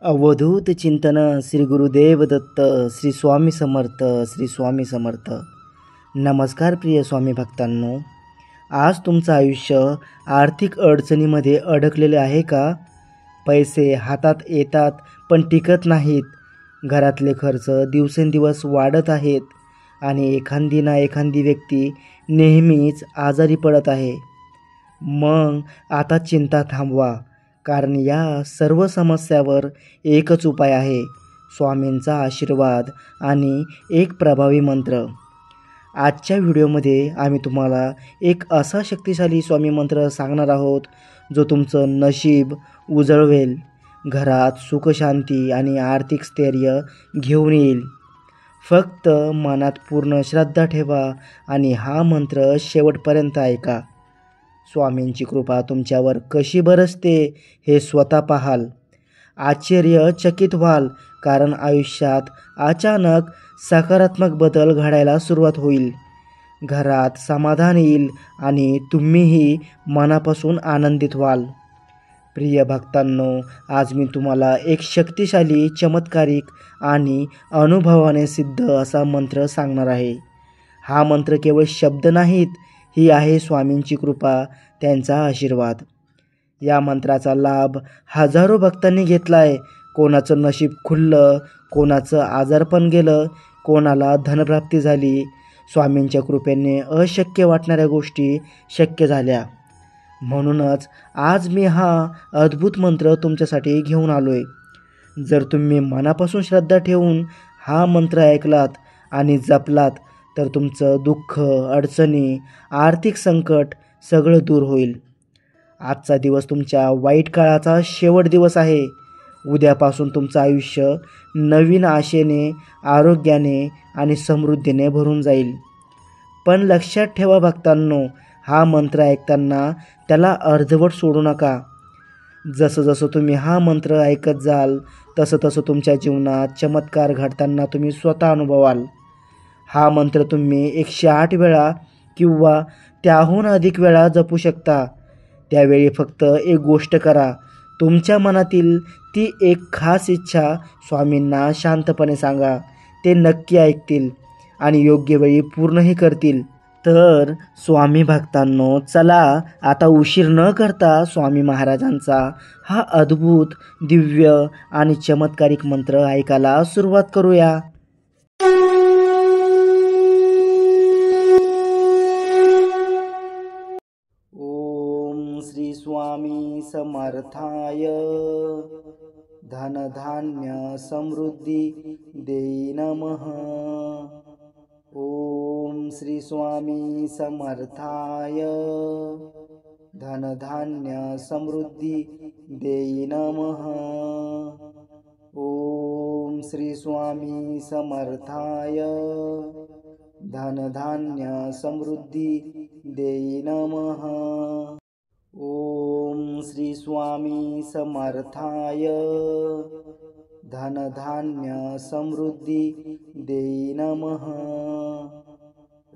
अवधूत चिंतन श्री गुरुदेव दत्त श्री स्वामी समर्थ श्री स्वामी समर्थ. नमस्कार प्रिय स्वामी भक्तांनो, आज तुमचं आयुष्य आर्थिक अडचणीमध्ये अडकलेले आहे का? पैसे हातात येतात पण टिकत नाहीत. घरातले खर्च दिवसेंदिवस वाढत आहेत आणि एखादी ना एखादी व्यक्ती नेहमीच आजारी पडत आहे. मग आता चिंता थांबवा, कारण या सर्व समस्यावर एकच उपाय आहे, स्वामींचा आशीर्वाद आणि एक प्रभावी मंत्र. आजच्या व्हिडिओमध्ये आम्ही तुम्हाला एक असा शक्तिशाली स्वामी मंत्र सांगणार आहोत जो तुमचं नशीब उजळवेल, घरात सुखशांती आणि आर्थिक स्थैर्य घेऊन येईल. फक्त मनात पूर्ण श्रद्धा ठेवा आणि हा मंत्र शेवटपर्यंत ऐका. स्वामींची कृपा तुमच्यावर कशी बरसते हे स्वतः पाहाल. आश्चर्यचकित व्हाल, कारण आयुष्यात अचानक सकारात्मक बदल घडायला सुरुवात होईल. घरात समाधान येईल आणि तुम्हीही मनापासून आनंदित व्हाल. प्रिय भक्तांनो, आज मी तुम्हाला एक शक्तिशाली, चमत्कारिक आणि अनुभवाने सिद्ध असा मंत्र सांगणार आहे. हा मंत्र केवळ शब्द नाहीत, ही आहे स्वामींची कृपा, त्यांचा आशीर्वाद. या मंत्राचा लाभ हजारो भक्तांनी घेतला आहे. कोणाचं नशीब खुललं, कोणाचं आजारपण गेलं, कोणाला धनप्राप्ती झाली. स्वामींच्या कृपेने अशक्य वाटणाऱ्या गोष्टी शक्य झाल्या. म्हणूनच आज मी हा अद्भुत मंत्र तुमच्यासाठी घेऊन आलोय. जर तुम्ही मनापासून श्रद्धा ठेवून हा मंत्र ऐकलात आणि जपलात तर तुमचं दुःख, अडचणी, आर्थिक संकट सगळं दूर होईल. आजचा दिवस तुमच्या वाईट काळाचा शेवट दिवस आहे. उद्यापासून तुमचं आयुष्य नवीन आशेने, आरोग्याने आणि समृद्धीने भरून जाईल. पण लक्षात ठेवा भक्तांनो, हा मंत्र ऐकताना त्याला अर्धवट सोडू नका. जसं जसं तुम्ही हा मंत्र ऐकत जाल तसं तसं तुमच्या जीवनात चमत्कार घडताना तुम्ही स्वतः अनुभवाल. हा मंत्र तुम्ही 108 वेळा किंवा त्याहून अधिक वेळा जपू शकता. त्यावेळी फक्त एक गोष्ट करा, तुमच्या मनातील ती एक खास इच्छा स्वामींना शांतपणे सांगा. ते नक्की ऐकतील आणि योग्य वेळी पूर्णही करतील. तर स्वामी भक्तांनो, चला आता उशीर न करता स्वामी महाराजांचा हा अद्भुत, दिव्य आणि चमत्कारिक मंत्र ऐकायला सुरुवात करूया. ओम श्री स्वामी समर्थाय. धन धान्य समृद्धी देई नमः. ओम श्री स्वामी समर्थाय. धन धान्य समृद्धी देई नमः. ओम श्री स्वामी समर्थाय. धन धान्य समृद्धी देई नमः. ओम श्री स्वामी समर्थाय. धन धान्य समृद्धी देई नमः.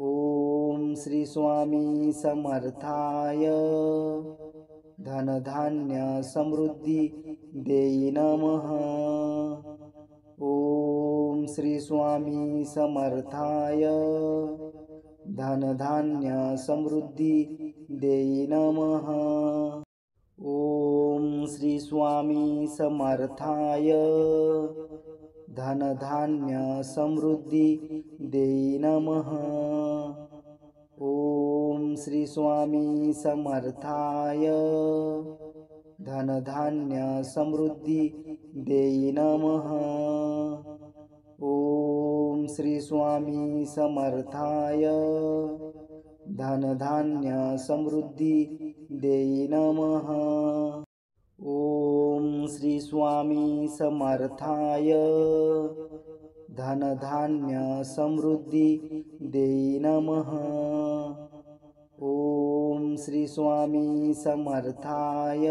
ओम श्री स्वामी समर्थाय. धन धान्य समृद्धी देई नमः. ओम श्री स्वामी समर्थाय. धन धान्य समृद्धी देई नमः. ओम श्री स्वामी समर्थाय. धन धान्य समृद्धी देई नमः. ओम श्री स्वामी समर्थाय. धन धान्य समृद्धी देई नमः. ओम श्री स्वामी समर्थाय. धन धान्य समृद्धी देई नमः. ओम श्री स्वामी समर्थाय. धन धान्य समृद्धी देई नमः. ओम श्री स्वामी समर्थाय.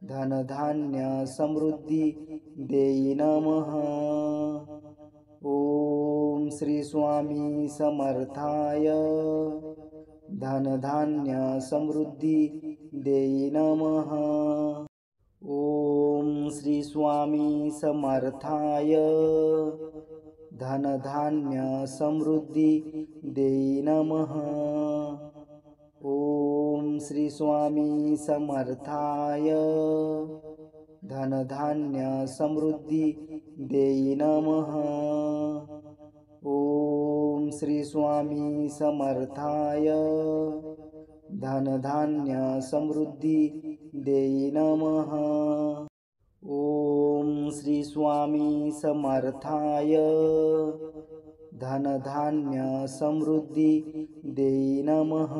धन धान्य समृद्धी देई नमः. ओम श्री स्वामी समर्थाय. धन धान्य समृद्धी देई नमः. ओम श्री स्वामी समर्थाय धनधान्य समृद्धी देई नमः। ओम श्री स्वामी समर्थाय धनधान्य समृद्धी देई नमः। ओम श्री स्वामी समर्थाय धनधान्य समृद्धी देई नमः। ओम श्री स्वामी समर्थाय धनधान्य समृद्धी देई नमः।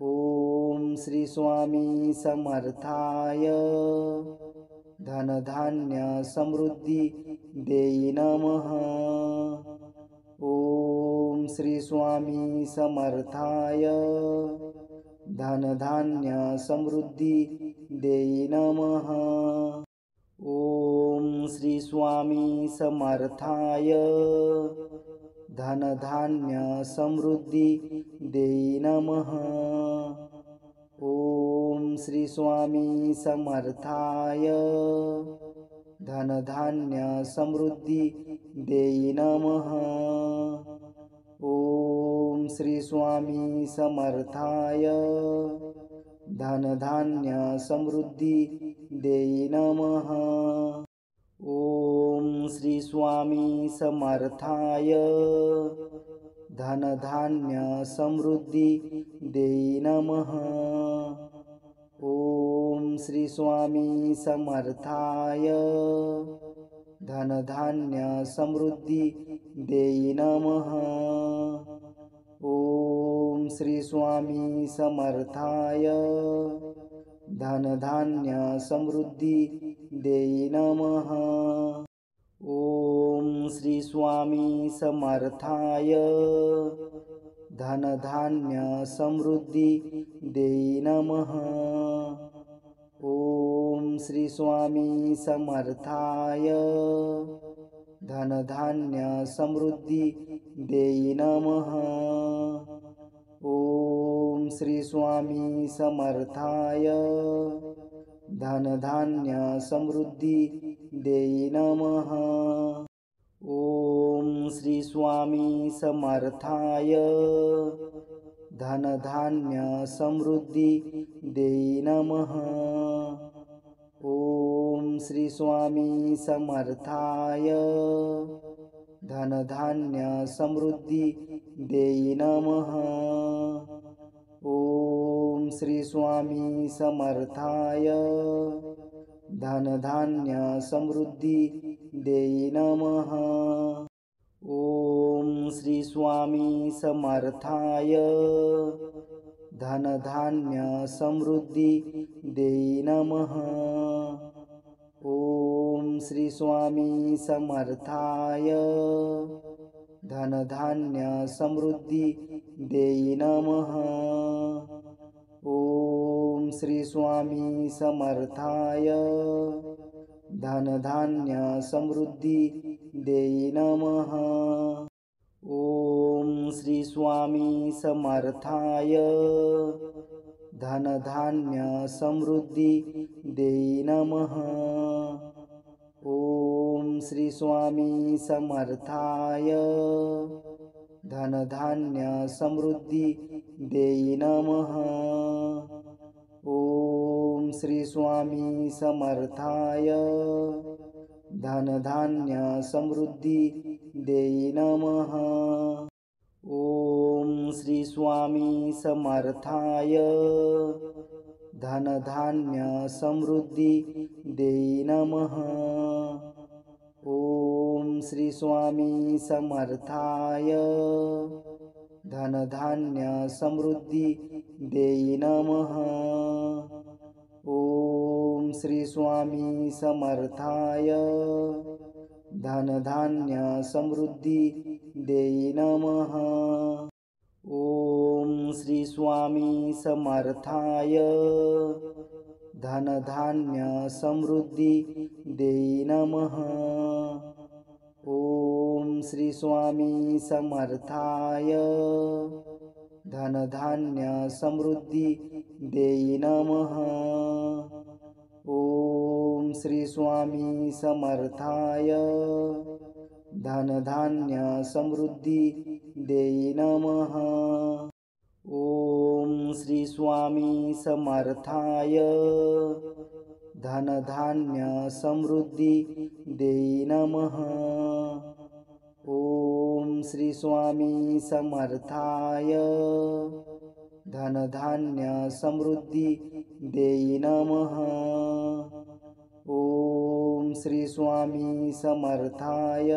ओम श्री स्वामी समर्थाय धनधान्य समृद्धी देई नमः। ओम श्री स्वामी समर्थाय धनधान्य समृद्धी देई नमः। ओम श्री स्वामी समर्थाय धनधान्य समृद्धी देई नमः। ओम श्री स्वामी समर्थाय धनधान्य समृद्धी देई नमः। ओम श्री स्वामी समर्थाय धनधान्य समृद्धी देई नमः। ओम श्री स्वामी समर्थाय धनधान्य समृद्धी देई नमः। ओम श्री स्वामी समर्थाय धनधान्य समृद्धी देई नमः। ओम श्री स्वामी समर्थाय धनधान्य समृद्धी देई नमः। ओम श्री स्वामी समर्थाय धनधान्य समृद्धी देई नमः। ओम श्री स्वामी समर्थाय धनधान्य समृद्धी देई नमः। ओम श्री स्वामी समर्थाय धनधान्य समृद्धी देई नमः। ओम श्री स्वामी समर्थाय धनधान्य समृद्धी देई नमः। ओम श्री स्वामी समर्थाय धनधान्य समृद्धी देई नमः। ओम श्री स्वामी समर्थाय धनधान्य समृद्धी देई नमः। ओम श्री स्वामी समर्थाय धनधान्य समृद्धी देई नमः। ओम श्री स्वामी समर्थाय धनधान्य समृद्धी देई नमः। ओम श्री स्वामी समर्थाय धनधान्य समृद्धी देई नमः। ओम श्री स्वामी समर्थाय धनधान्य समृद्धी देई नमः। ओम श्री स्वामी समर्थाय धनधान्य समृद्धी देई नमः। ओम श्री स्वामी समर्थाय धनधान्य समृद्धी देई नमः। ओम श्री स्वामी समर्थाय धनधान्य समृद्धी देई नमः। ओम श्री स्वामी समर्थाय धनधान्य समृद्धी देई नमः। ओम श्री स्वामी समर्थाय धनधान्य समृद्धी देई नमः। ओम श्री स्वामी समर्थाय धनधान्य समृद्धी देई नमः। ओम श्री स्वामी समर्थाय धनधान्य समृद्धी देई नमः। ओम श्री स्वामी समर्थाय धनधान्य समृद्धी देई नमः। ओम श्री स्वामी समर्थाय धनधान्य समृद्धी देई नमः। ओम श्री स्वामी समर्थाय धनधान्य समृद्धी देई नमः। ओम श्री स्वामी समर्थाय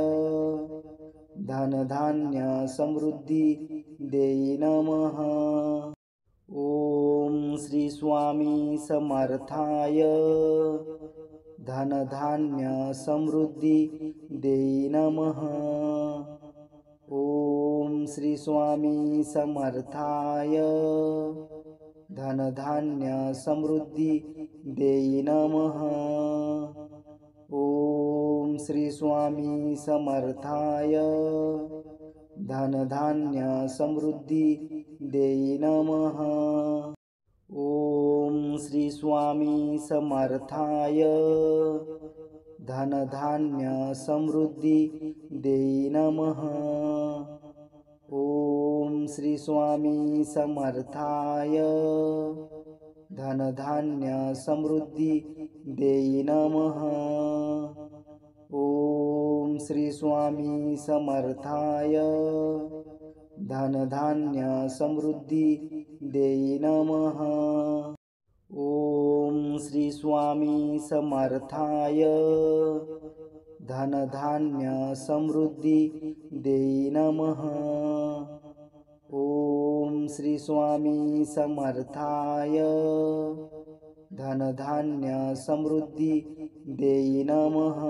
धनधान्य समृद्धी देई नमः। ओम श्री स्वामी समर्थाय धनधान्य समृद्धी देई नमः। ओम श्री स्वामी समर्थाय धनधान्य समृद्धी देई नमः। ओम श्री स्वामी समर्थाय धनधान्य समृद्धी देई नमः। ओम श्री स्वामी समर्थाय धनधान्य समृद्धी देई नमः। ओम श्री स्वामी समर्थाय धनधान्य समृद्धी देई नमः। ओम श्री स्वामी समर्थाय धनधान्य समृद्धी देई नमः। ओम श्री स्वामी समर्थाय धनधान्य समृद्धी देई नमः। ओम श्री स्वामी समर्थाय धनधान्य समृद्धी देई नमः।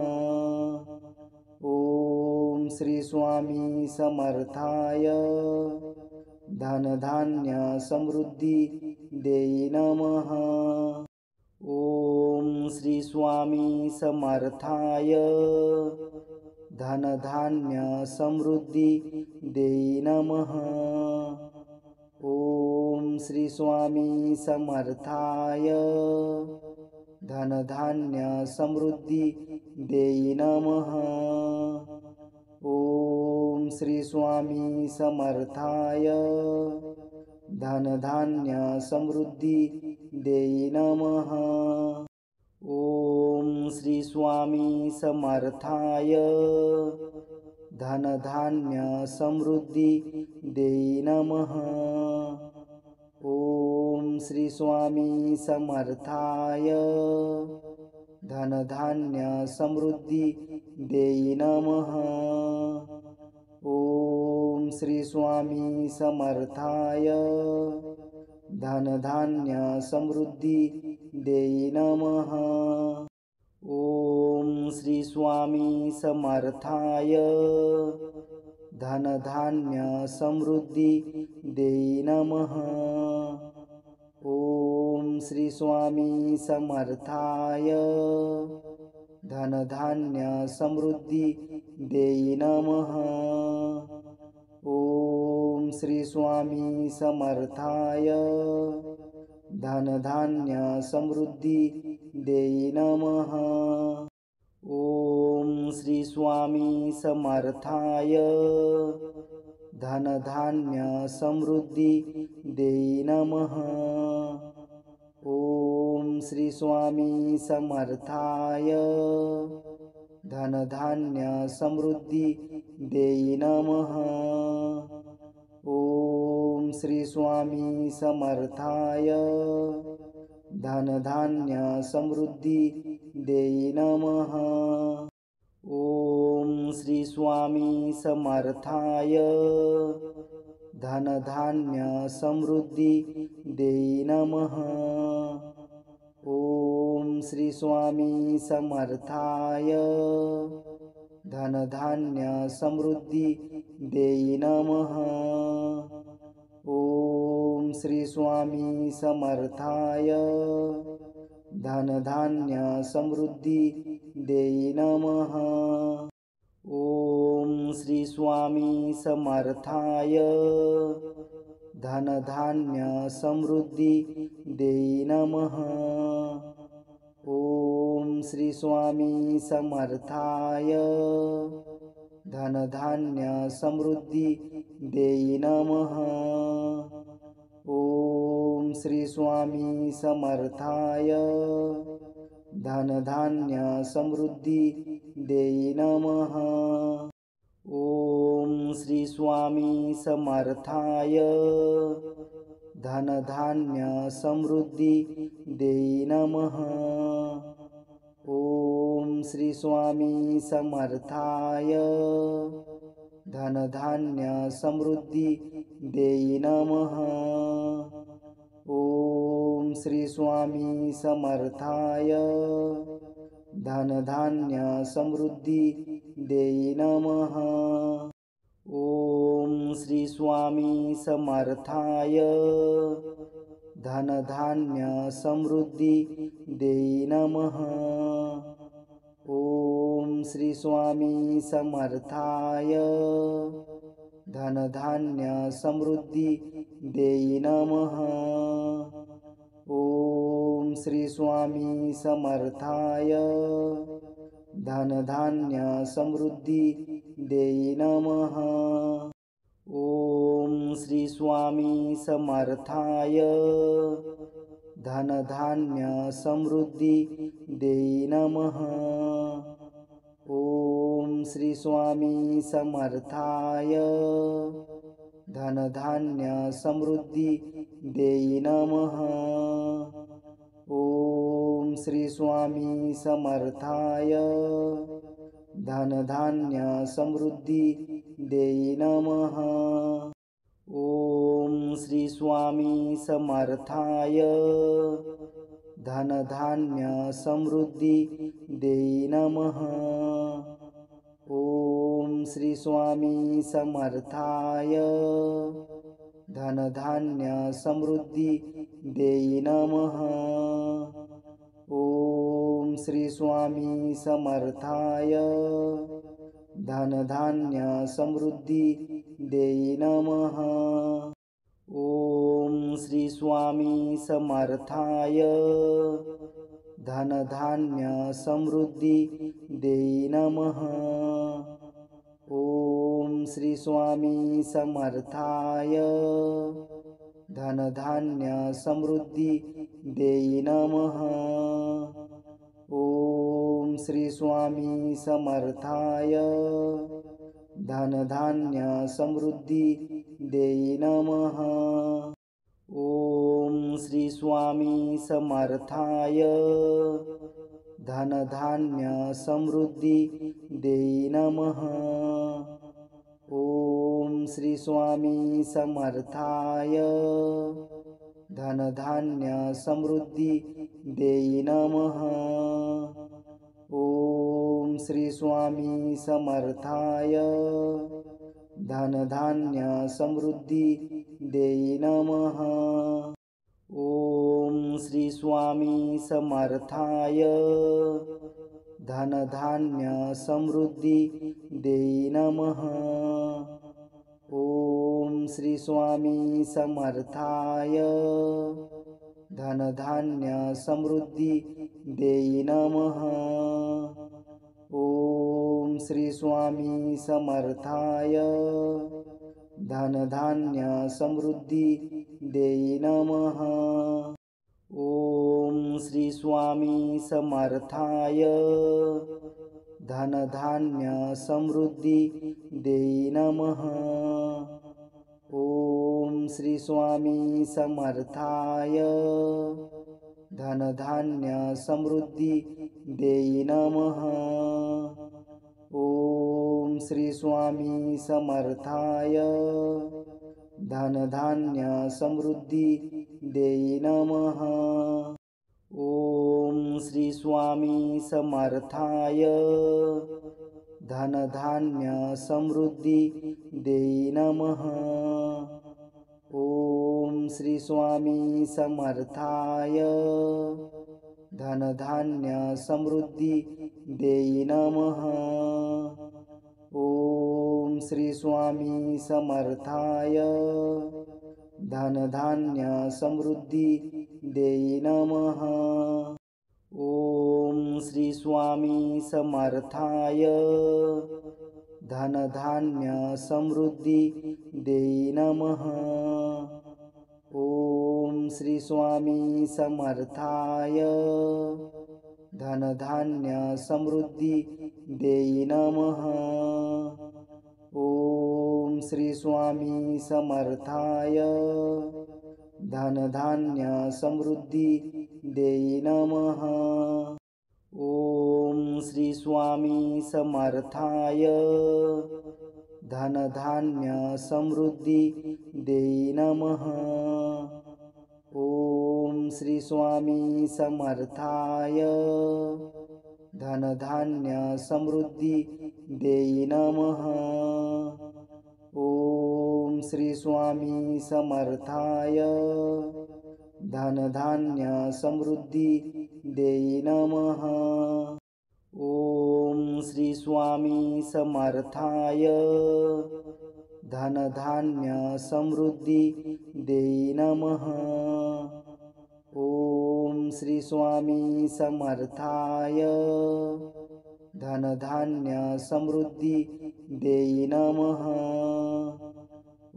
ओम श्री स्वामी समर्थाय धनधान्य समृद्धी देई नमः। ओम श्री स्वामी समर्थाय धनधान्य समृद्धी देई नमः। ओम श्री स्वामी समर्थाय धनधान्य समृद्धी देई नमः। ओम श्री स्वामी समर्थाय धनधान्य समृद्धी देई नमः। ओम श्री स्वामी समर्थाय धनधान्य समृद्धी देई नमः। ओम श्री स्वामी समर्थाय धनधान्य समृद्धी देई नमः। ओम श्री स्वामी समर्थाय धनधान्य समृद्धी देई नमः। ओम श्री स्वामी समर्थाय धनधान्य समृद्धी देई नमः। ओम श्री स्वामी समर्थाय धनधान्य समृद्धी देई नमः। ओम श्री स्वामी समर्थाय धनधान्य समृद्धी देई नमः। ओम श्री स्वामी समर्थाय धनधान्य समृद्धी देई नमः। ओम श्री स्वामी समर्थाय धनधान्य समृद्धी देई नमः। ओम श्री स्वामी समर्थाय धनधान्य समृद्धी देई नमः। ओम श्री स्वामी समर्थाय धनधान्य समृद्धी देई नमः। ओम श्री स्वामी समर्थाय धनधान्य समृद्धी देई नमः। ओम श्री स्वामी समर्थाय धनधान्य समृद्धी देई नमः। ओम श्री स्वामी समर्थाय धनधान्य समृद्धी देई नमः। ओम श्री स्वामी समर्थाय धनधान्य समृद्धी देई नमः। ओम श्री स्वामी समर्थाय धनधान्य समृद्धी देई नमः। ओम श्री स्वामी समर्थाय धनधान्य समृद्धी देई नमः। ओम श्री स्वामी समर्थाय धनधान्य समृद्धी देई नमः। ओम श्री स्वामी समर्थाय धनधान्य समृद्धी देई नमः। ओम श्री स्वामी समर्थाय धनधान्य समृद्धी देई नमः। ओम श्री स्वामी समर्थाय धनधान्य समृद्धी देई नमः। ओम श्री स्वामी समर्थाय धनधान्य समृद्धी देई नमः। ओम श्री स्वामी समर्थाय धनधान्य समृद्धी देई नमः। ओम श्री स्वामी समर्थाय धनधान्य समृद्धी देई नमः। ओम श्री स्वामी समर्थाय धनधान्य समृद्धी देई नमः। ओम श्री स्वामी समर्थाय धनधान्य समृद्धी देई नमः। ओम श्री स्वामी समर्थाय धनधान्य समृद्धी देई नमः। ओम श्री स्वामी समर्थाय धनधान्य समृद्धी देई नमः। ओम श्री स्वामी समर्थाय धनधान्य समृद्धी देई नमः। ओम श्री स्वामी समर्थाय धनधान्य समृद्धी देई नमः। ओम श्री स्वामी समर्थाय धनधान्य समृद्धी देई नमः। ओम श्री स्वामी समर्थाय धनधान्य समृद्धी देई नमः। ओम श्री स्वामी समर्थाय धनधान्य समृद्धी देई नमः। ओम श्री स्वामी समर्थाय धनधान्य समृद्धी देई नमः। ओम श्री स्वामी समर्थाय धनधान्य समृद्धी देई नमः। ओम श्री स्वामी समर्थाय धनधान्य समृद्धी देई नमः। ओम श्री स्वामी समर्थाय धनधान्य समृद्धी देई नमः। ओम श्री स्वामी समर्थाय धनधान्य समृद्धी देई नमः। ओम श्री स्वामी समर्थाय धनधान्य समृद्धी देई नमः। ओम श्री स्वामी समर्थाय धनधान्य समृद्धी देई नमः। ओम श्री स्वामी समर्थाय धनधान्य समृद्धी देई नमः। ओम श्री स्वामी समर्थाय धनधान्य समृद्धी देई नमः। ओम श्री स्वामी समर्थाय धनधान्य समृद्धी देई नमः। ओम श्री स्वामी समर्थाय धनधान्य समृद्धी देई नमः। ओम श्री स्वामी समर्थाय धनधान्य समृद्धी देई नमः। ओम श्री स्वामी समर्थाय धनधान्य समृद्धी देई नमः। ओम श्री स्वामी समर्थाय धनधान्य समृद्धी देई नमः। ओम श्री स्वामी समर्थाय धनधान्य समृद्धी देई नमः। ओम श्री स्वामी समर्थाय धनधान्य समृद्धी देई नमः। ओम श्री स्वामी समर्थाय धनधान्य समृद्धी देई नमः। ओम श्री स्वामी समर्थाय धनधान्य समृद्धी देई नमः।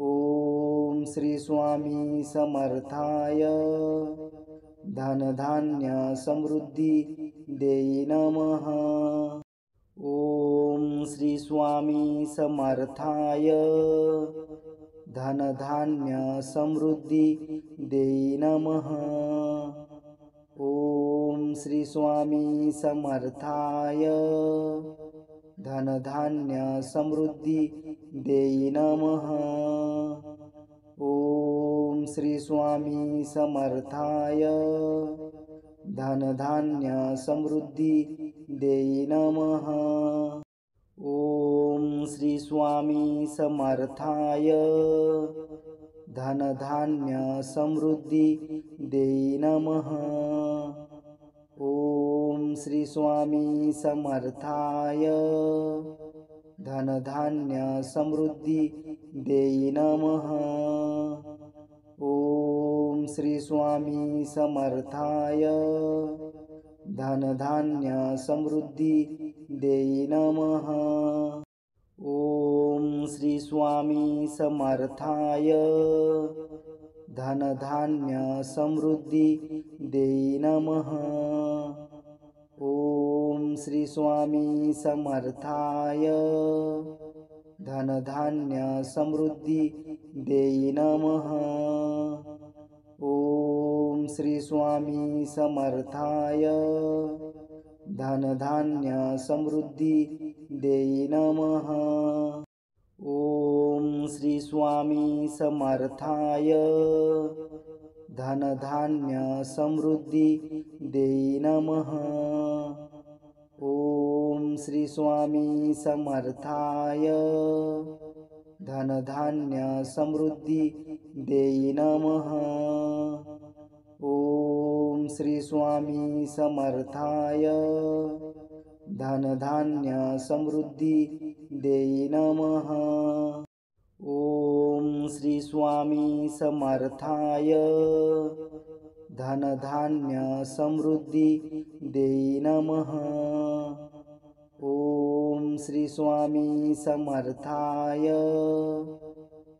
ओम श्री स्वामी समर्थाय धनधान्य समृद्धी देई नमः। ओम श्री स्वामी समर्थाय धनधान्य समृद्धी देई नमः। ओम श्री स्वामी समर्थाय धनधान्य समृद्धी देई नमः। ओम श्री स्वामी समर्थाय धनधान्य समृद्धी देई नमः। ओम श्री स्वामी समर्थाय धनधान्य समृद्धी देई नमः। ओम श्री स्वामी समर्थाय धनधान्य समृद्धी देई नमः। ओम श्री स्वामी समर्थाय धनधान्य समृद्धी देई नमः। ओम श्री स्वामी समर्थाय धनधान्य समृद्धी देई नमः। ओम श्री स्वामी समर्थाय धनधान्य समृद्धी देई नमः। ओम श्री स्वामी समर्थाय धनधान्य समृद्धी देई नमः। ओम श्री स्वामी समर्थाय धनधान्य समृद्धी देई नमः। ओम श्री स्वामी समर्थाय धनधान्य समृद्धी देई नमः। ओम श्री स्वामी समर्थाय धनधान्य समृद्धी देई नमः। ओम श्री स्वामी समर्थाय धनधान्य समृद्धी देई नमः। ओम श्री स्वामी समर्थाय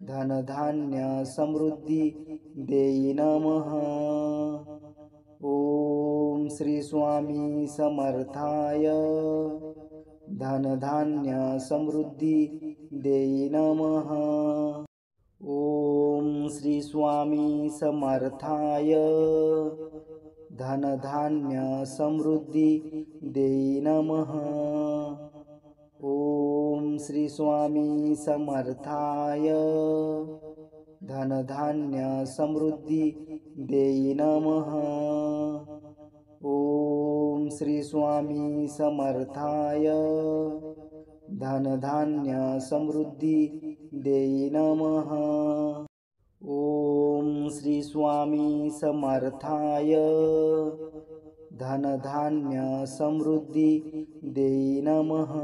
धनधान्य समृद्धी देई नमः। ओम श्री स्वामी समर्थाय धनधान्य समृद्धी देई नमः। ओम श्री स्वामी समर्थाय धनधान्य समृद्धी देई नमः। ओम श्री स्वामी समर्थाय धनधान्य समृद्धी देई नमः। ओम श्री स्वामी समर्थाय धनधान्य समृद्धी देई नमः। ओम श्री स्वामी समर्थाय धनधान्य समृद्धी देई नमः।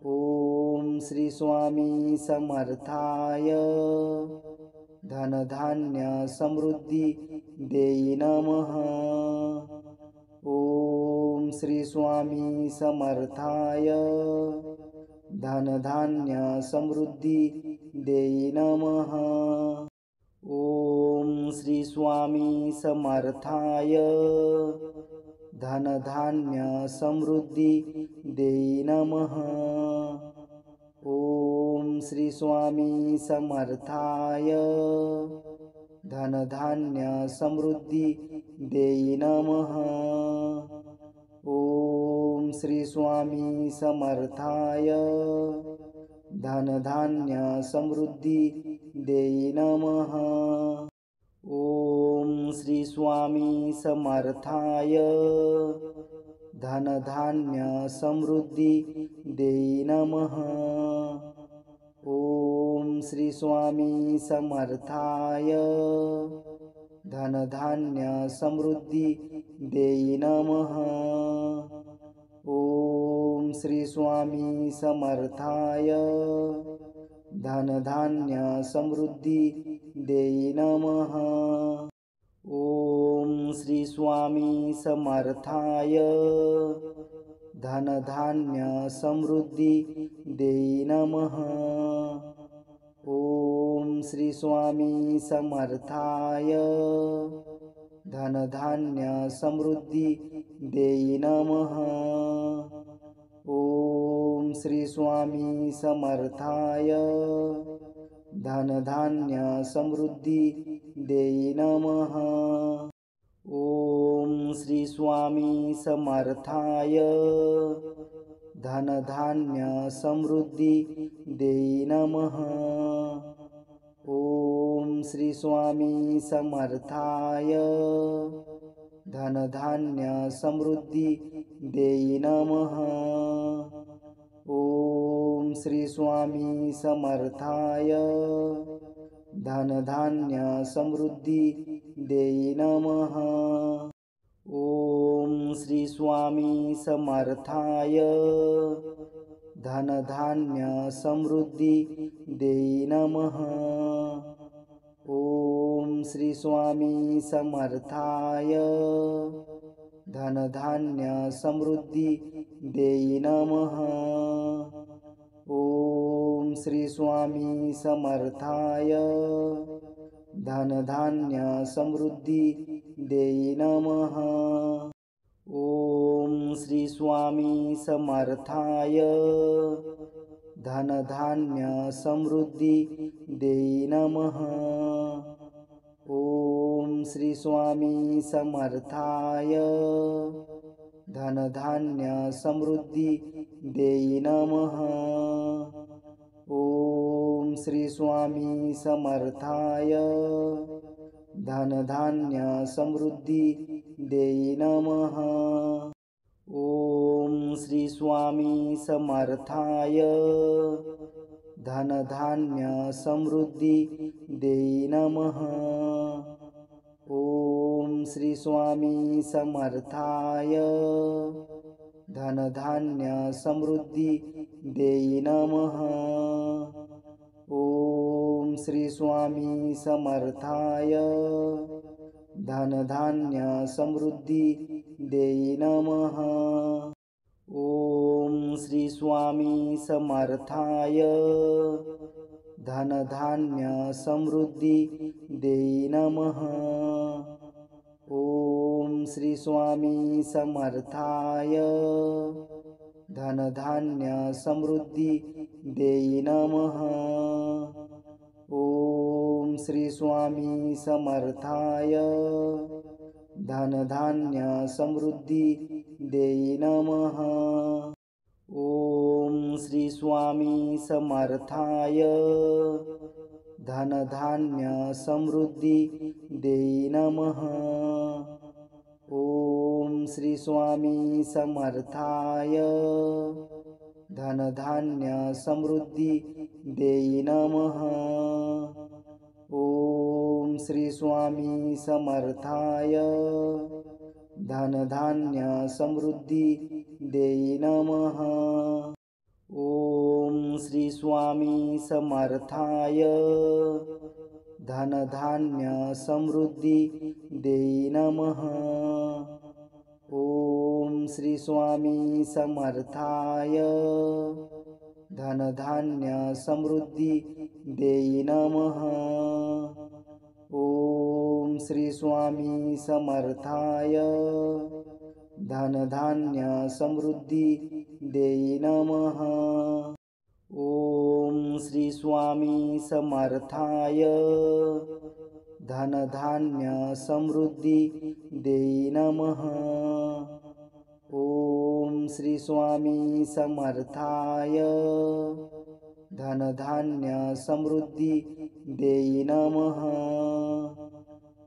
ओम श्री स्वामी समर्थाय धनधान्य समृद्धी देई नमः। ओम श्री स्वामी समर्थाय धनधान्य समृद्धी देई नमः। ओम श्री स्वामी समर्थाय धनधान्य समृद्धी देई नमः। ओम श्री स्वामी समर्थाय धनधान्य समृद्धी देई नमः। ओम श्री स्वामी समर्थाय धनधान्य समृद्धी देई नमः। ओम श्री स्वामी समर्थाय धनधान्य समृद्धी देई नमः। ओम श्री स्वामी समर्थाय धनधान्य समृद्धी देई नमः। ओम श्री स्वामी समर्थाय धनधान्य समृद्धी देई नमः। ओम श्री स्वामी समर्थाय धनधान्य समृद्धी देई नमः। ओम श्री स्वामी समर्थाय धनधान्य समृद्धी देई नमः। ओम श्री स्वामी समर्थाय धनधान्य समृद्धी देई नमः। ओम श्री स्वामी समर्थाय धनधान्य समृद्धी देई नमः। ओम श्री स्वामी समर्थाय धनधान्य समृद्धी देई नमः। ओम श्री स्वामी समर्थाय धनधान्य समृद्धी देई नमः। ओम श्री स्वामी समर्थाय धनधान्य समृद्धी देई नमः। ओम श्री स्वामी समर्थाय धनधान्य समृद्धी देई नमः। ओम श्री स्वामी समर्थाय धनधान्य समृद्धी देई नमः। ओम श्री स्वामी समर्थाय धनधान्य समृद्धी देई नमः। ओम श्री स्वामी समर्थाय धनधान्य समृद्धी देई नमः। ओम श्री स्वामी समर्थाय धनधान्य समृद्धी देई नमः। ओम श्री स्वामी समर्थाय धनधान्य समृद्धी देई नमः। ओम श्री स्वामी समर्थाय धनधान्य समृद्धी देई नमः। ओम श्री स्वामी समर्थाय धनधान्य समृद्धी देई नमः। ओम श्री स्वामी समर्थाय धनधान्य समृद्धी देई नमः। ओम श्री स्वामी समर्थाय धनधान्य समृद्धी देई नमः। ओम श्री स्वामी समर्थाय धनधान्य समृद्धी देई नमः। ओम श्री स्वामी समर्थाय धनधान्य समृद्धी देई नमः। ओम श्री स्वामी समर्थाय धनधान्य समृद्धी देई नमः। ओम श्री स्वामी समर्थाय धनधान्य समृद्धी देई नमः। ओम श्री स्वामी समर्थाय धनधान्य समृद्धी देई नमः। ओम श्री स्वामी समर्थाय धनधान्य समृद्धी देई नमः। ओम श्री स्वामी समर्थाय धनधान्य समृद्धी देई नमः। ओम श्री स्वामी समर्थाय धनधान्य समृद्धी देई नमः। ओम श्री स्वामी समर्थाय धनधान्य समृद्धी देई नमः।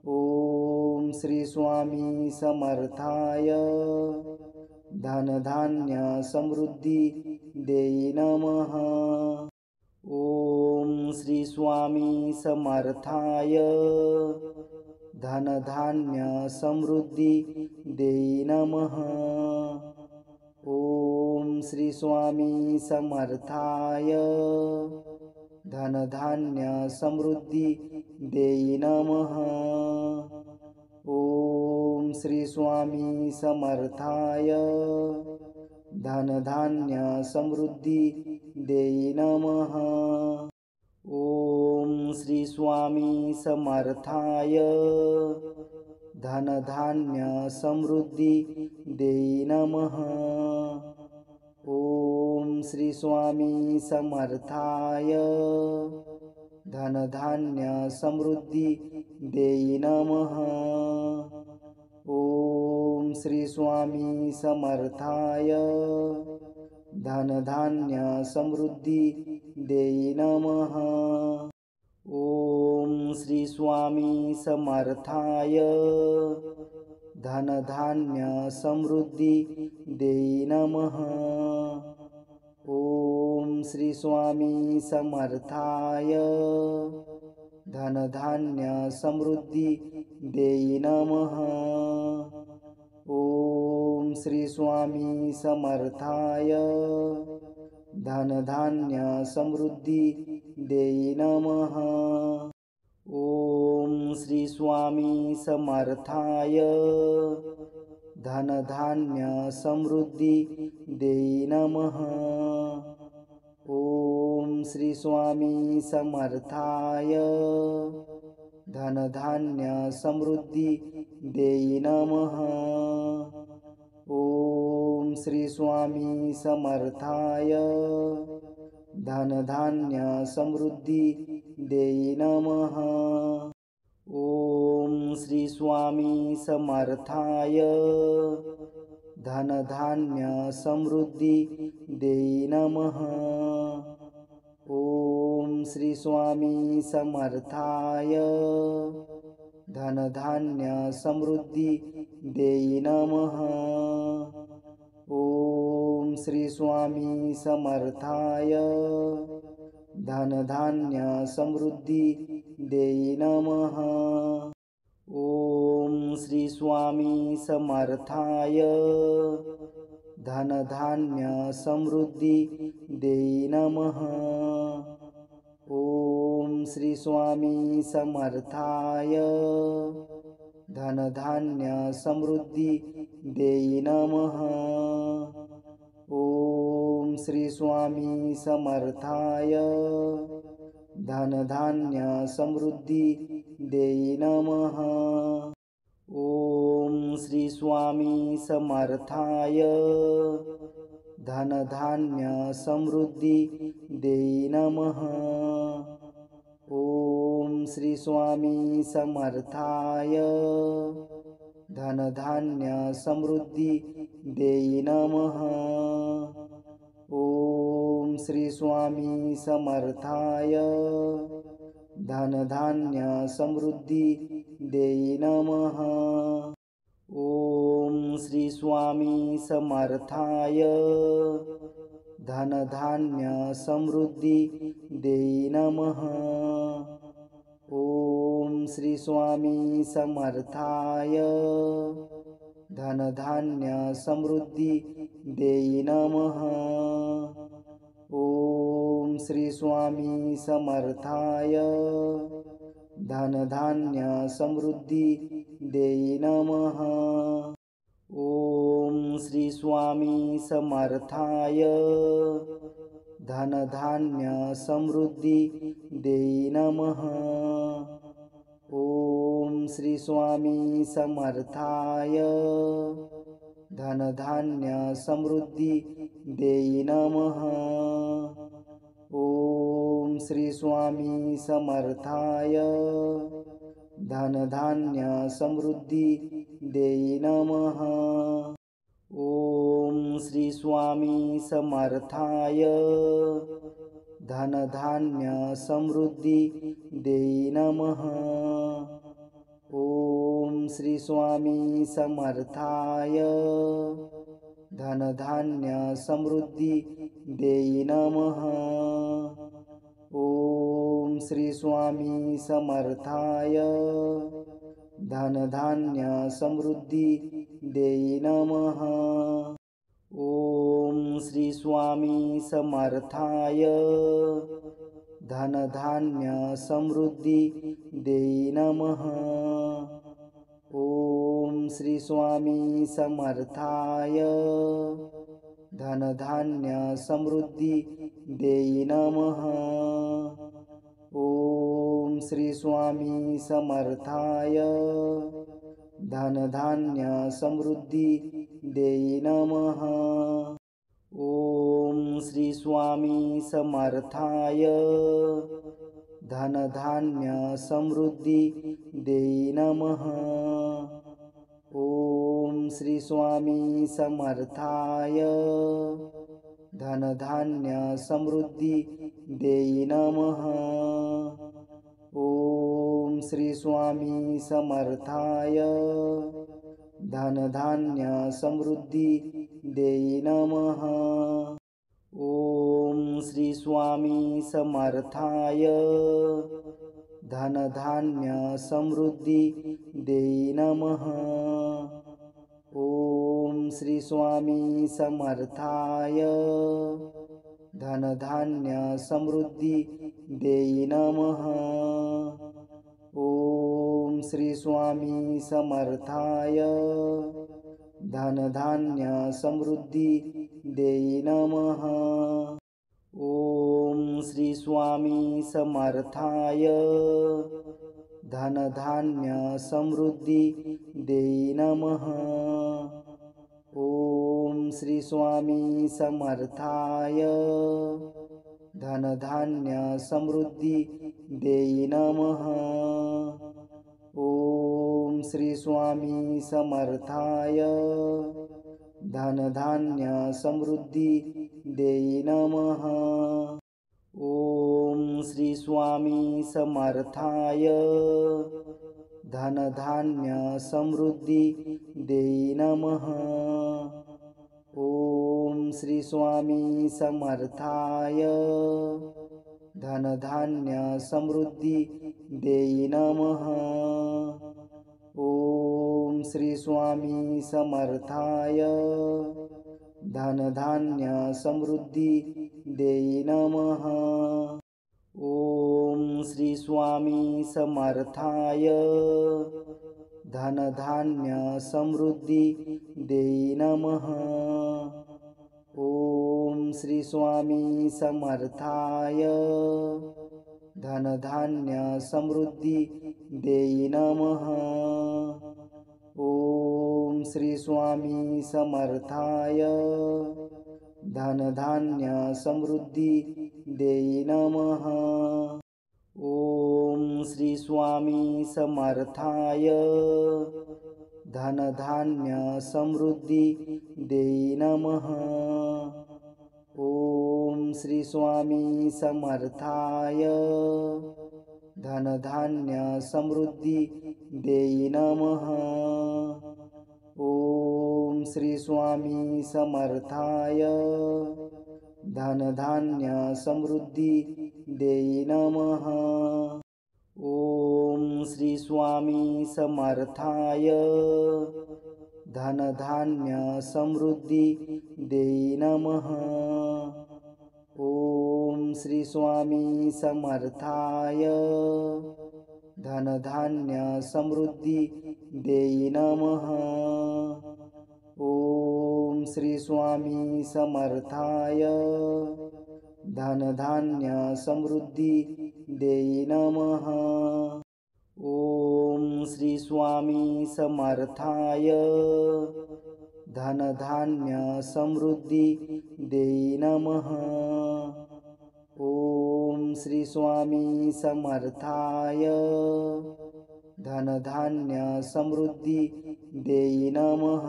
ओम श्री स्वामी समर्थाय धनधान्य समृद्धी देई नमः। ओम श्री स्वामी समर्थाय धनधान्य समृद्धी देई नमः। ओम श्री स्वामी समर्थाय धनधान्य समृद्धी देई नमः। ओम श्री स्वामी समर्थाय धनधान्य समृद्धी देई नमः। ओम श्री स्वामी समर्थाय धनधान्य समृद्धी देई नमः। ओम श्री स्वामी समर्थाय धनधान्य समृद्धी देई नमः। ओम श्री स्वामी समर्थाय धनधान्य समृद्धी देई नमः। ओम श्री स्वामी समर्थाय धनधान्य समृद्धी देई नमः। ओम श्री स्वामी समर्थाय धनधान्य समृद्धी देई नमः। ओम श्री स्वामी समर्थाय धनधान्य समृद्धी देई नमः। ओम श्री स्वामी समर्थाय धनधान्य समृद्धी देई नमः। ओम श्री स्वामी समर्थाय धनधान्य समृद्धी देई नमः। ओम श्री स्वामी समर्थाय धनधान्य समृद्धी देई नमः। ओम श्री स्वामी समर्थाय धनधान्य समृद्धी देई नमः। ओम श्री स्वामी समर्थाय धनधान्य समृद्धी देई नमः। ओम श्री स्वामी समर्थाय धनधान्य समृद्धी देई नमः। ओम श्री स्वामी समर्थाय धनधान्य समृद्धी देई नमः। ओम श्री स्वामी समर्थाय धनधान्य समृद्धी देई नमः। ओम श्री स्वामी समर्थाय धनधान्य समृद्धी देई नमः। ओम श्री स्वामी समर्थाय धनधान्य समृद्धी देई नमः। ओम श्री स्वामी समर्थाय धनधान्य समृद्धी देई नमः। ओम श्री स्वामी समर्थाय धनधान्य समृद्धी देई नमः। ओम श्री स्वामी समर्थाय धनधान्य समृद्धी देई नमः। ओम श्री स्वामी समर्थाय धनधान्य समृद्धी देई नमः। ओम श्री स्वामी समर्थाय धनधान्य समृद्धी देई नमः। ओम श्री स्वामी समर्थाय धनधान्य समृद्धी देई नमः। ओम श्री स्वामी समर्थाय धनधान्य समृद्धी देई नमः। ओम श्री स्वामी समर्थाय धनधान्य समृद्धी देई नमः। ओम श्री स्वामी समर्थाय धनधान्य समृद्धी देई नमः। ओम श्री स्वामी समर्थाय धनधान्य समृद्धी देई नमः। ओम श्री स्वामी समर्थाय धनधान्य समृद्धी देई नमः। ओम श्री स्वामी समर्थाय धनधान्य समृद्धी देई नमः। ओम श्री स्वामी समर्थाय धनधान्य समृद्धी देई नमः। ओम श्री स्वामी समर्थाय धनधान्य समृद्धी देई नमः। ओम श्री स्वामी समर्थाय धनधान्य समृद्धी देई नमः। ओम श्री स्वामी समर्थाय धनधान्य समृद्धी देई नमः। ओम श्री स्वामी समर्थाय धनधान्य समृद्धी देई नमः। ओम श्री स्वामी समर्थाय धनधान्य समृद्धी देई नमः। ओम श्री स्वामी समर्थाय धनधान्य समृद्धी देई नमः। ओम श्री स्वामी समर्थाय धनधान्य समृद्धी देई नमः। ओम श्री स्वामी समर्थाय धनधान्य समृद्धी देई नमः। ओम श्री स्वामी समर्थाय धनधान्य समृद्धी देई नमः। ओम श्री स्वामी समर्थाय धनधान्य समृद्धी देई नमः। ओम श्री स्वामी समर्थाय धनधान्य समृद्धी देई नमः। ओम श्री स्वामी समर्थाय धनधान्य समृद्धी देई नमः। ओम श्री स्वामी समर्थाय धनधान्य समृद्धी देई नमः। ओम श्री स्वामी समर्थाय धनधान्य समृद्धी देई नमः। ओम श्री स्वामी समर्थाय धनधान्य समृद्धी देई नमः। ओम श्री स्वामी समर्थाय धनधान्य समृद्धी देई नमः। ओम श्री स्वामी समर्थाय धनधान्य समृद्धी देई नमः। ओम श्री स्वामी समर्थाय धनधान्य समृद्धी देई नमः। ओम श्री स्वामी समर्थाय धनधान्य समृद्धी देई नमः। ओम श्री स्वामी समर्थाय धनधान्य समृद्धी देई नमः। ओम श्री स्वामी समर्थाय धनधान्य समृद्धी देई नमः। ओम श्री स्वामी समर्थाय धनधान्य समृद्धी देई नमः। ओम श्री स्वामी समर्थाय धनधान्य समृद्धी देई नमः। ओम श्री स्वामी समर्थाय धनधान्य समृद्धी देई नमः।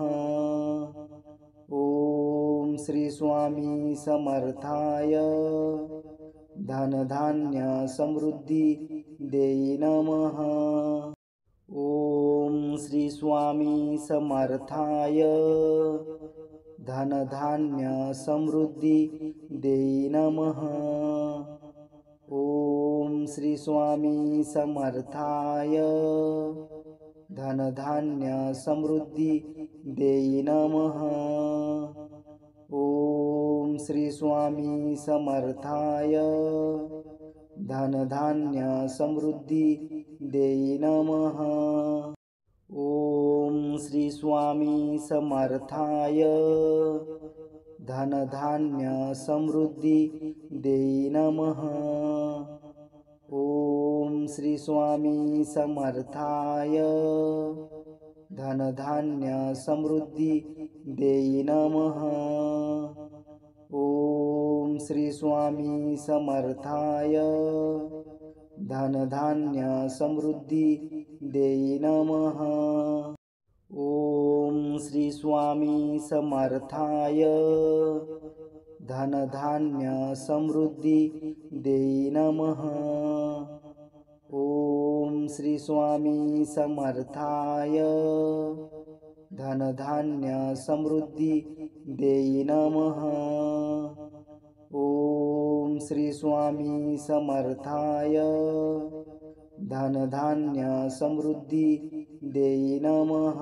ओम श्री स्वामी समर्थाय धनधान्य समृद्धी देई नमः। ओम श्री स्वामी समर्थाय धनधान्य समृद्धी देई नमः। ओम श्री स्वामी समर्थाय धनधान्य समृद्धी देई नमः। ओम श्री स्वामी समर्थाय धनधान्य समृद्धी देई नमः। ओम श्री स्वामी समर्थाय धनधान्य समृद्धी देई नमः। ओम श्री स्वामी समर्थाय धनधान्य समृद्धी देई नमः। ओम श्री स्वामी समर्थाय धनधान्य समृद्धी देई नमः। ओम श्री स्वामी समर्थाय धनधान्य समृद्धी देई नमः। ओम श्री स्वामी समर्थाय धनधान्य समृद्धी देई नमः। ओम श्री स्वामी समर्थाय धनधान्य समृद्धी देई नमः।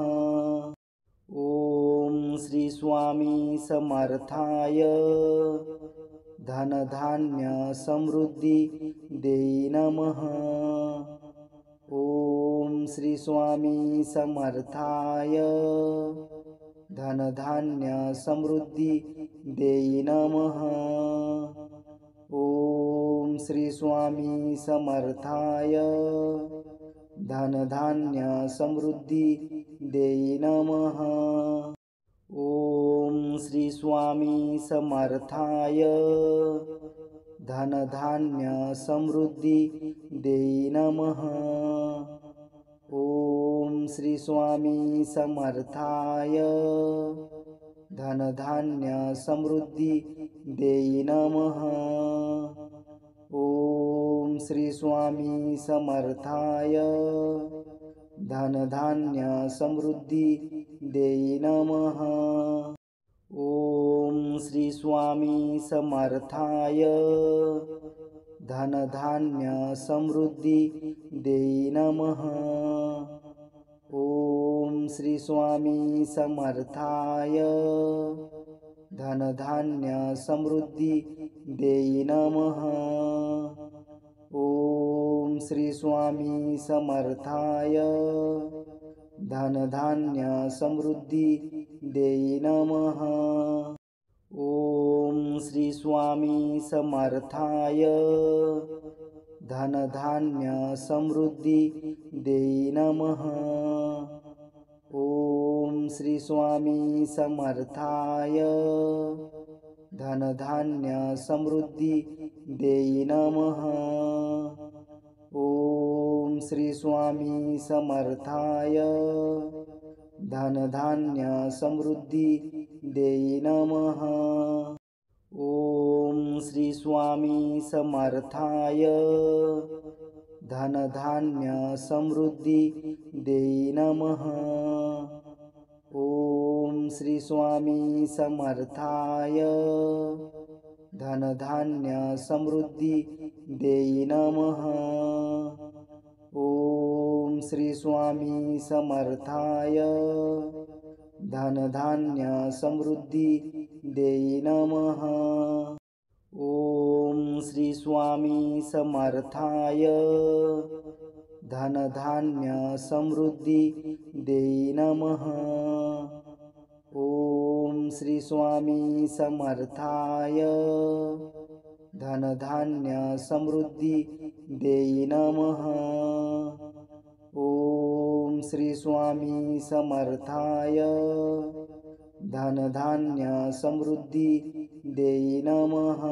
ओम श्री स्वामी समर्थाय धनधान्य समृद्धी देई नमः। ओम श्री स्वामी समर्थाय धनधान्य समृद्धी देई नमः। ओम श्री स्वामी समर्थाय धनधान्य समृद्धी देई नमः। ओम श्री स्वामी समर्थाय धनधान्य समृद्धी देई नमः। ओम श्री स्वामी समर्थाय धनधान्य समृद्धी देई नमः। ओम श्री स्वामी समर्थाय धनधान्य समृद्धी देई नमः। ओम श्री स्वामी समर्थाय धनधान्य समृद्धी देई नमः। ओम श्री स्वामी समर्थाय धनधान्य समृद्धी देई नमः। ओम श्री स्वामी समर्थाय धनधान्य समृद्धी देई नमः। ओम श्री स्वामी समर्थाय धनधान्य समृद्धी देई नमः। ओम श्री स्वामी समर्थाय धनधान्य समृद्धी देई नमः। ओम श्री स्वामी समर्थाय धनधान्य समृद्धी देई नमः। ओम श्री स्वामी समर्थाय धनधान्य समृद्धी देई नमः। ओम श्री स्वामी समर्थाय धनधान्य समृद्धी देई नमः। ओम श्री स्वामी समर्थाय धनधान्य समृद्धी देई नमः। ओम श्री स्वामी समर्थाय धनधान्य समृद्धी देई नमः। ओम श्री स्वामी समर्थाय धनधान्य समृद्धी देई नमः। ओम श्री स्वामी समर्थाय धनधान्य समृद्धी देई नमः।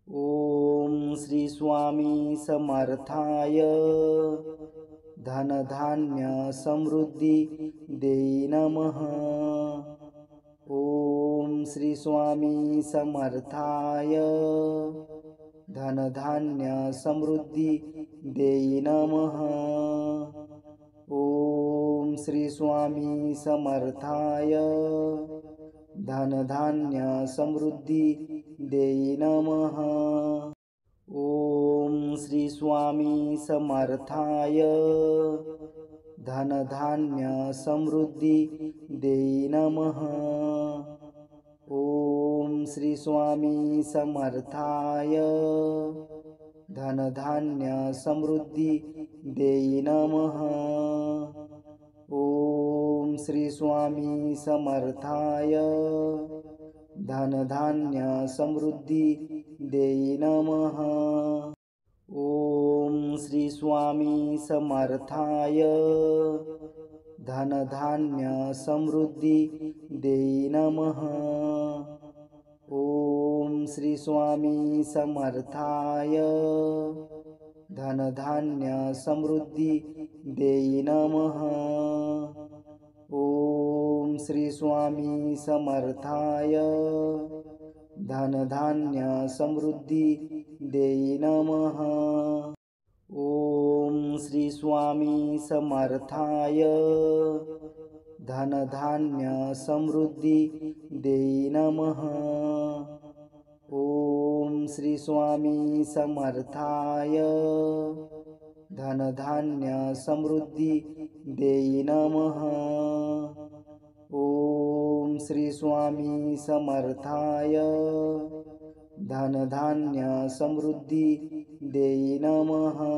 ओम श्री स्वामी समर्थाय धनधान्य समृद्धी देई नमः। ओम श्री स्वामी समर्थाय धनधान्य समृद्धी देई नमः। ओम श्री स्वामी समर्थाय धनधान्य समृद्धी देई नमः। ओम श्री स्वामी समर्थाय धनधान्य समृद्धी देई नमः। ओम श्री स्वामी समर्थाय धनधान्य समृद्धी देई नमः। ओम श्री स्वामी समर्थाय धनधान्य समृद्धी देई नमः। ओम श्री स्वामी समर्थाय धनधान्य समृद्धी देई नमः। ओम श्री स्वामी समर्थाय धनधान्य समृद्धी देई नमः। ओम श्री स्वामी समर्थाय धनधान्य समृद्धी देई नमः। ओम श्री स्वामी समर्थाय धनधान्य समृद्धी देई नमः। ओम श्री स्वामी समर्थाय धनधान्य समृद्धी देई नमः। ओम श्री स्वामी समर्थाय धनधान्य समृद्धी देई नमः।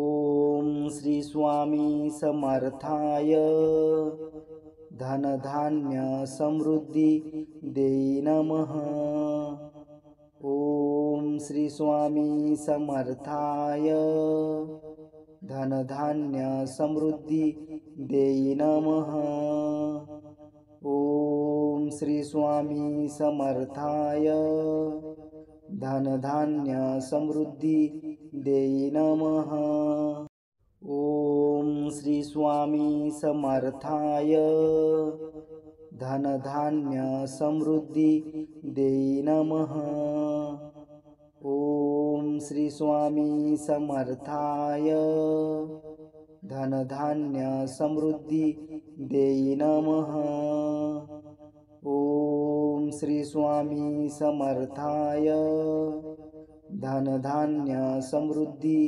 ओम श्री स्वामी समर्थाय धनधान्य समृद्धी देई नमः। ओम श्री स्वामी समर्थाय धनधान्य समृद्धी देई नमः। ओम श्री स्वामी समर्थाय धनधान्य समृद्धी देई नमः। ओम श्री स्वामी समर्थाय धनधान्य समृद्धी देई नमः। ओम श्री स्वामी समर्थाय धनधान्य समृद्धी देई नमः। ओम श्री स्वामी समर्थाय धनधान्य समृद्धी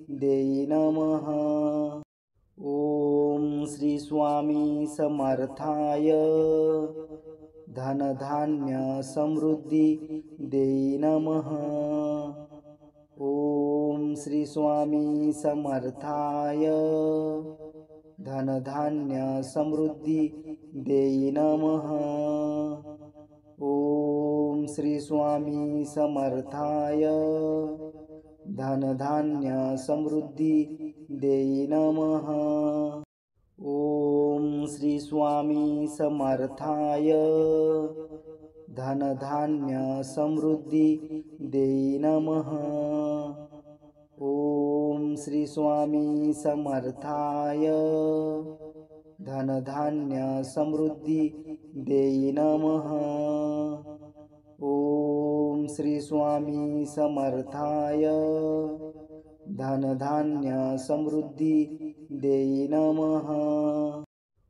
देई नमः। ओम श्री स्वामी समर्थाय धनधान्य समृद्धी देई नमः। ओम श्री स्वामी समर्थाय धनधान्य समृद्धी देई नमः। ओम श्री स्वामी समर्थाय धनधान्य समृद्धी देई नमः। ओम श्री स्वामी समर्थाय धनधान्य समृद्धी देई नमः। ओम श्री स्वामी समर्थाय धनधान्य समृद्धी देई नमः। ओम श्री स्वामी समर्थाय धनधान्य समृद्धी देई नमः।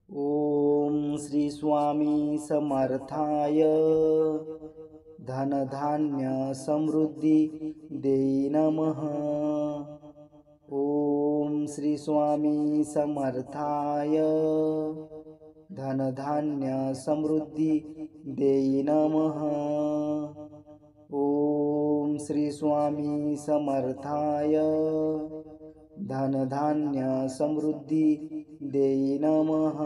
ओम श्री स्वामी समर्थाय धनधान्य समृद्धी देई नमः। ओम श्री स्वामी समर्थाय धनधान्य समृद्धी देई नमः। ओम श्री स्वामी समर्थाय धनधान्य समृद्धी देई नमः.